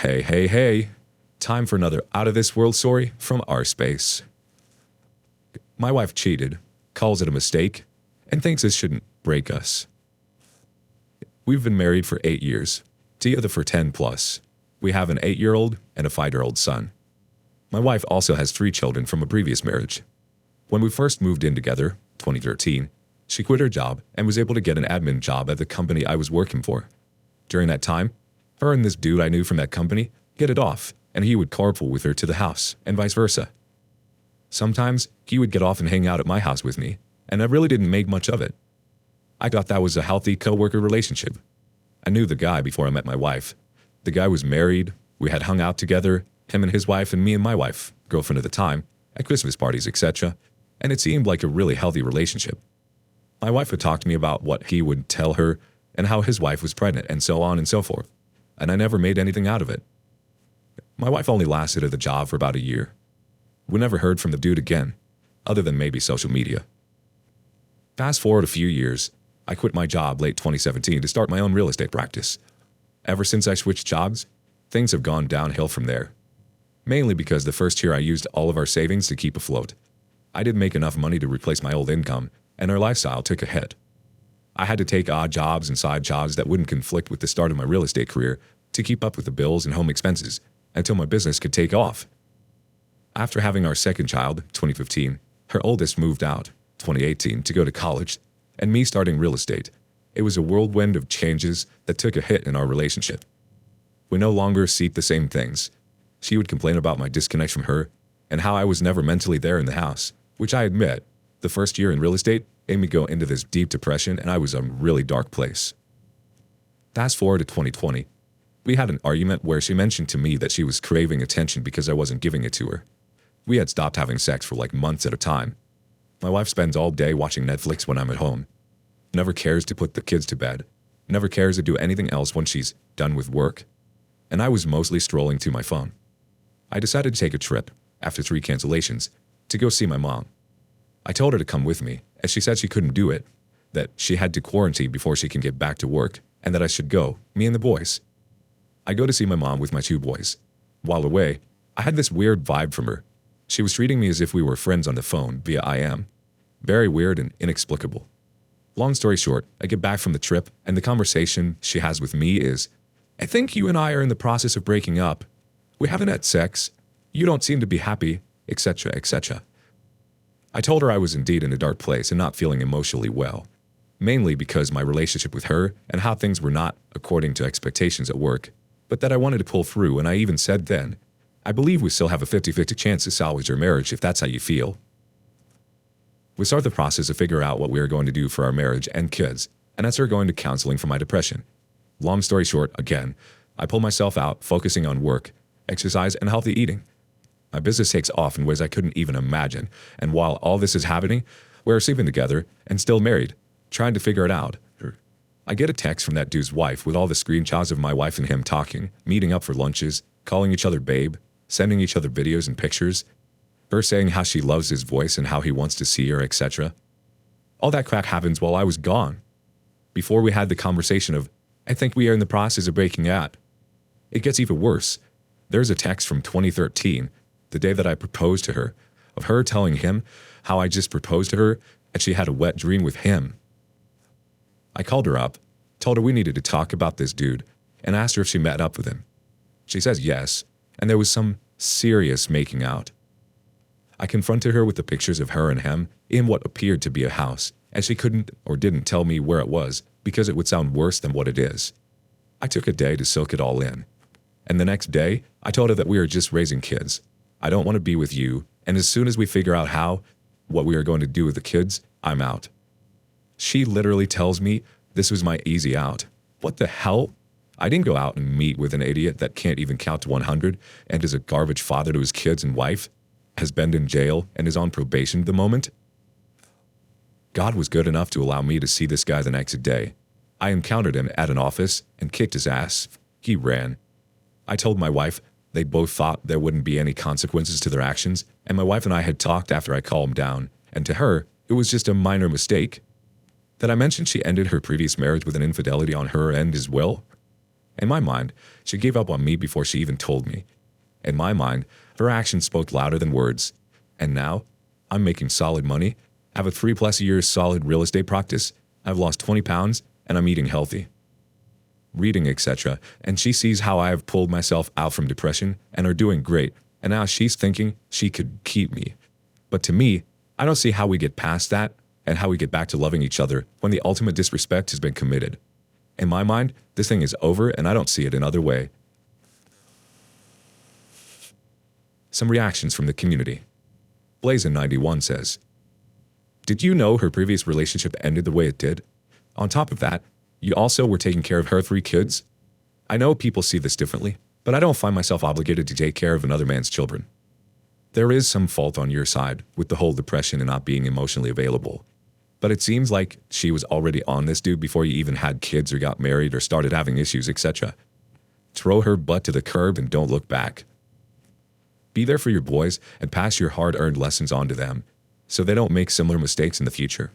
Hey, hey, hey. Time for another out of this world story from our space. My wife cheated, calls it a mistake, and thinks this shouldn't break us. We've been married for 8 years, together for 10 plus. We have an 8-year-old and a 5-year-old son. My wife also has 3 children from a previous marriage. When we first moved in together, 2013, she quit her job and was able to get an admin job at the company I was working for. During that time, her and this dude I knew from that company hit it off, and he would carpool with her to the house, and vice versa. Sometimes he would get off and hang out at my house with me, and I really didn't make much of it. I thought that was a healthy co-worker relationship. I knew the guy before I met my wife. The guy was married, we had hung out together, him and his wife and me and my wife, girlfriend at the time, at Christmas parties, etc., and it seemed like a really healthy relationship. My wife would talk to me about what he would tell her and how his wife was pregnant and so on and so forth, and I never made anything out of it. My wife only lasted at the job for about a year. We never heard from the dude again, other than maybe social media. Fast forward a few years, I quit my job late 2017 to start my own real estate practice. Ever since I switched jobs, things have gone downhill from there. Mainly because the first year I used all of our savings to keep afloat. I didn't make enough money to replace my old income, and our lifestyle took a hit. I had to take odd jobs and side jobs that wouldn't conflict with the start of my real estate career to keep up with the bills and home expenses until my business could take off. After having our second child, 2015, her oldest moved out, 2018, to go to college, and me starting real estate. It was a whirlwind of changes that took a hit in our relationship. We no longer seek the same things. She would complain about my disconnect from her and how I was never mentally there in the house, which I admit, the first year in real estate made me go into this deep depression and I was in a really dark place. Fast forward to 2020. We had an argument where she mentioned to me that she was craving attention because I wasn't giving it to her. We had stopped having sex for like months at a time. My wife spends all day watching Netflix when I'm at home. Never cares to put the kids to bed. Never cares to do anything else when she's done with work. And I was mostly strolling to my phone. I decided to take a trip, after 3 cancellations, to go see my mom. I told her to come with me, as she said she couldn't do it, that she had to quarantine before she can get back to work, and that I should go, me and the boys. I go to see my mom with my 2 boys. While away, I had this weird vibe from her. She was treating me as if we were friends on the phone via IM. Very weird and inexplicable. Long story short, I get back from the trip, and the conversation she has with me is, "I think you and I are in the process of breaking up. We haven't had sex. You don't seem to be happy," etc., etc. I told her I was indeed in a dark place and not feeling emotionally well, mainly because my relationship with her and how things were not according to expectations at work, but that I wanted to pull through, and I even said then, "I believe we still have a 50-50 chance to salvage our marriage if that's how you feel." We start the process of figuring out what we are going to do for our marriage and kids, and that's her going to counseling for my depression. Long story short, again, I pull myself out, focusing on work, exercise, and healthy eating. My business takes off in ways I couldn't even imagine, and while all this is happening, we're sleeping together and still married, trying to figure it out. I get a text from that dude's wife with all the screenshots of my wife and him talking, meeting up for lunches, calling each other babe, sending each other videos and pictures, her saying how she loves his voice and how he wants to see her, etc. All that crap happens while I was gone. Before we had the conversation of, "I think we are in the process of breaking up." It gets even worse. There's a text from 2013, the day that I proposed to her, of her telling him how I just proposed to her and she had a wet dream with him. I called her up, told her we needed to talk about this dude, and asked her if she met up with him. She says yes, and there was some serious making out. I confronted her with the pictures of her and him in what appeared to be a house, and she couldn't or didn't tell me where it was because it would sound worse than what it is. I took a day to soak it all in. And the next day, I told her that we are just raising kids. I don't want to be with you, and as soon as we figure out what we are going to do with the kids, I'm out. She literally tells me this was my easy out. What the hell? I didn't go out and meet with an idiot that can't even count to 100 and is a garbage father to his kids and wife, has been in jail and is on probation at the moment. God was good enough to allow me to see this guy the next day. I encountered him at an office and kicked his ass. He ran. I told my wife they both thought there wouldn't be any consequences to their actions, and my wife and I had talked after I calmed down, and to her, it was just a minor mistake. That I mentioned she ended her previous marriage with an infidelity on her end as well. In my mind, she gave up on me before she even told me. In my mind, her actions spoke louder than words. And now, I'm making solid money, have a 3+ years solid real estate practice, I've lost 20 pounds, and I'm eating healthy. Reading, etc., and she sees how I have pulled myself out from depression and are doing great, and now she's thinking she could keep me. But to me, I don't see how we get past that and how we get back to loving each other when the ultimate disrespect has been committed. In my mind, this thing is over and I don't see it another way. Some reactions from the community. Blazin91 says, "Did you know her previous relationship ended the way it did? On top of that, you also were taking care of her 3 kids? I know people see this differently, but I don't find myself obligated to take care of another man's children. There is some fault on your side with the whole depression and not being emotionally available. But it seems like she was already on this dude before you even had kids or got married or started having issues, etc. Throw her butt to the curb and don't look back. Be there for your boys and pass your hard-earned lessons on to them so they don't make similar mistakes in the future.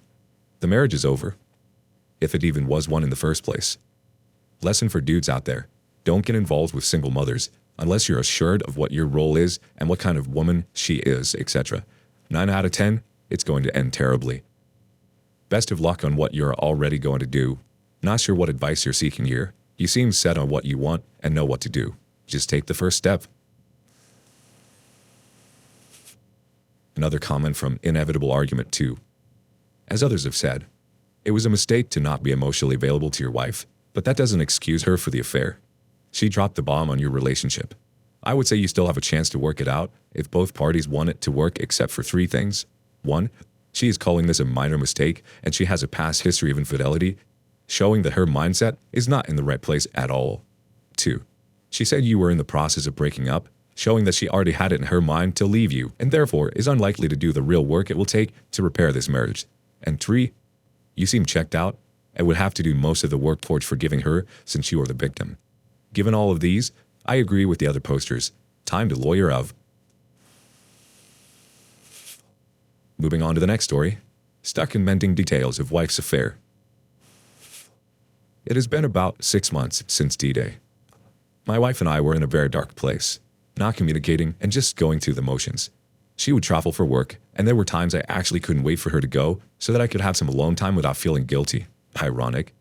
The marriage is over, if it even was one in the first place. Lesson for dudes out there: don't get involved with single mothers unless you're assured of what your role is and what kind of woman she is, etc. 9 out of 10, it's going to end terribly. Best of luck on what you're already going to do. Not sure what advice you're seeking here. You seem set on what you want and know what to do. Just take the first step." Another comment from Inevitable Argument 2. "As others have said, it was a mistake to not be emotionally available to your wife, but that doesn't excuse her for the affair. She dropped the bomb on your relationship. I would say you still have a chance to work it out if both parties want it to work, except for 3 things. 1, she is calling this a minor mistake and she has a past history of infidelity, showing that her mindset is not in the right place at all. 2, she said you were in the process of breaking up, showing that she already had it in her mind to leave you and therefore is unlikely to do the real work it will take to repair this marriage. And 3, you seem checked out and would have to do most of the work towards forgiving her since you are the victim. Given all of these, I agree with the other posters. Time to lawyer up." Moving on to the next story. Stuck in mending details of wife's affair. It has been about 6 months since D-Day. My wife and I were in a very dark place, not communicating and just going through the motions. She would travel for work, and there were times I actually couldn't wait for her to go so that I could have some alone time without feeling guilty. Ironic.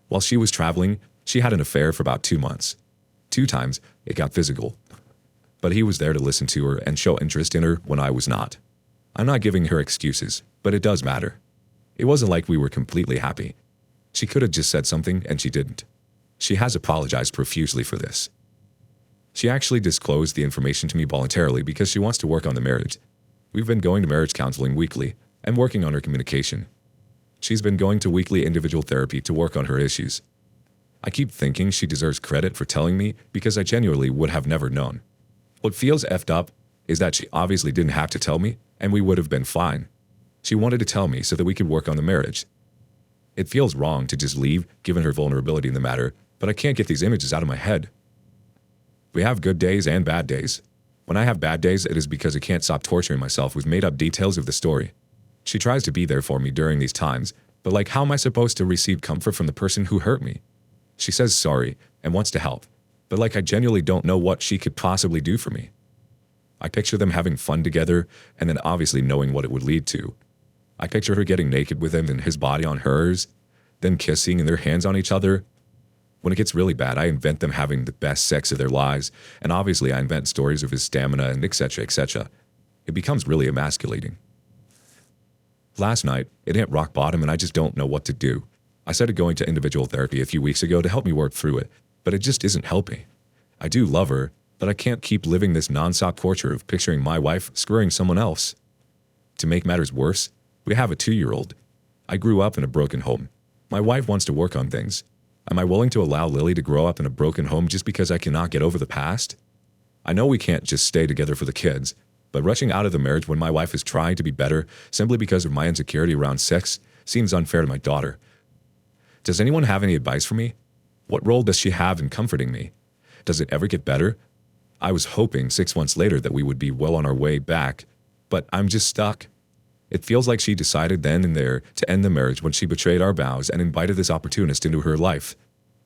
While she was traveling, she had an affair for about 2 months. 2 times, it got physical. But he was there to listen to her and show interest in her when I was not. I'm not giving her excuses, but it does matter. It wasn't like we were completely happy. She could have just said something, and she didn't. She has apologized profusely for this. She actually disclosed the information to me voluntarily because she wants to work on the marriage. We've been going to marriage counseling weekly and working on her communication. She's been going to weekly individual therapy to work on her issues. I keep thinking she deserves credit for telling me because I genuinely would have never known. What feels effed up is that she obviously didn't have to tell me and we would have been fine. She wanted to tell me so that we could work on the marriage. It feels wrong to just leave given her vulnerability in the matter, but I can't get these images out of my head. We have good days and bad days. When I have bad days, it is because I can't stop torturing myself with made-up details of the story. She tries to be there for me during these times, but like, how am I supposed to receive comfort from the person who hurt me? She says sorry and wants to help, but like, I genuinely don't know what she could possibly do for me. I picture them having fun together and then obviously knowing what it would lead to. I picture her getting naked with him and his body on hers, then kissing and their hands on each other. When it gets really bad, I invent them having the best sex of their lives, and obviously I invent stories of his stamina and etc. etc. It becomes really emasculating. Last night, it hit rock bottom and I just don't know what to do. I started going to individual therapy a few weeks ago to help me work through it, but it just isn't helping. I do love her, but I can't keep living this non-stop torture of picturing my wife screwing someone else. To make matters worse, we have a 2-year-old. I grew up in a broken home. My wife wants to work on things. Am I willing to allow Lily to grow up in a broken home just because I cannot get over the past? I know we can't just stay together for the kids, but rushing out of the marriage when my wife is trying to be better simply because of my insecurity around sex seems unfair to my daughter. Does anyone have any advice for me? What role does she have in comforting me? Does it ever get better? I was hoping 6 months later that we would be well on our way back, but I'm just stuck. It feels like she decided then and there to end the marriage when she betrayed our vows and invited this opportunist into her life.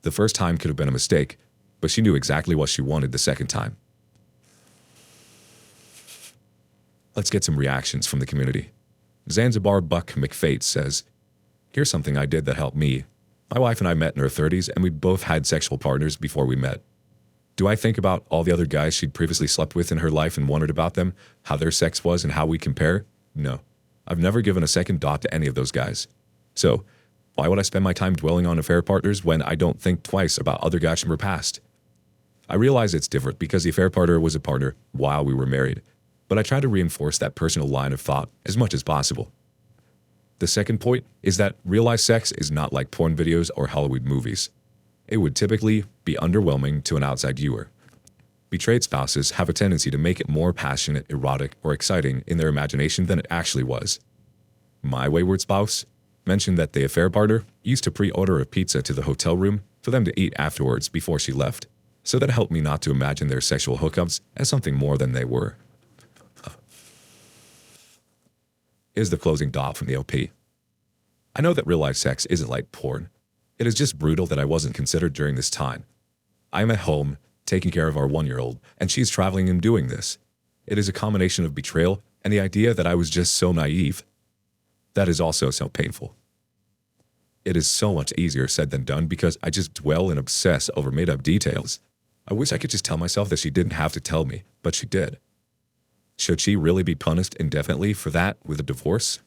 The first time could have been a mistake, but she knew exactly what she wanted the second time. Let's get some reactions from the community. Zanzibar Buck McFate says, "Here's something I did that helped me. My wife and I met in her 30s, and we both had sexual partners before we met. Do I think about all the other guys she'd previously slept with in her life and wondered about them, how their sex was and how we compare? No. I've never given a second thought to any of those guys. So, why would I spend my time dwelling on affair partners when I don't think twice about other guys from her past? I realize it's different because the affair partner was a partner while we were married, but I try to reinforce that personal line of thought as much as possible. The second point is that real-life sex is not like porn videos or Hollywood movies. It would typically be underwhelming to an outside viewer. Betrayed spouses have a tendency to make it more passionate, erotic, or exciting in their imagination than it actually was. My wayward spouse mentioned that the affair partner used to pre-order a pizza to the hotel room for them to eat afterwards before she left, so that helped me not to imagine their sexual hookups as something more than they were." Is the closing thought from the LP. "I know that real-life sex isn't like porn. It is just brutal that I wasn't considered during this time. I am at home, taking care of our 1-year-old, and she's traveling and doing this. It is a combination of betrayal and the idea that I was just so naive. That is also so painful. It is so much easier said than done because I just dwell and obsess over made-up details. I wish I could just tell myself that she didn't have to tell me, but she did. Should she really be punished indefinitely for that with a divorce?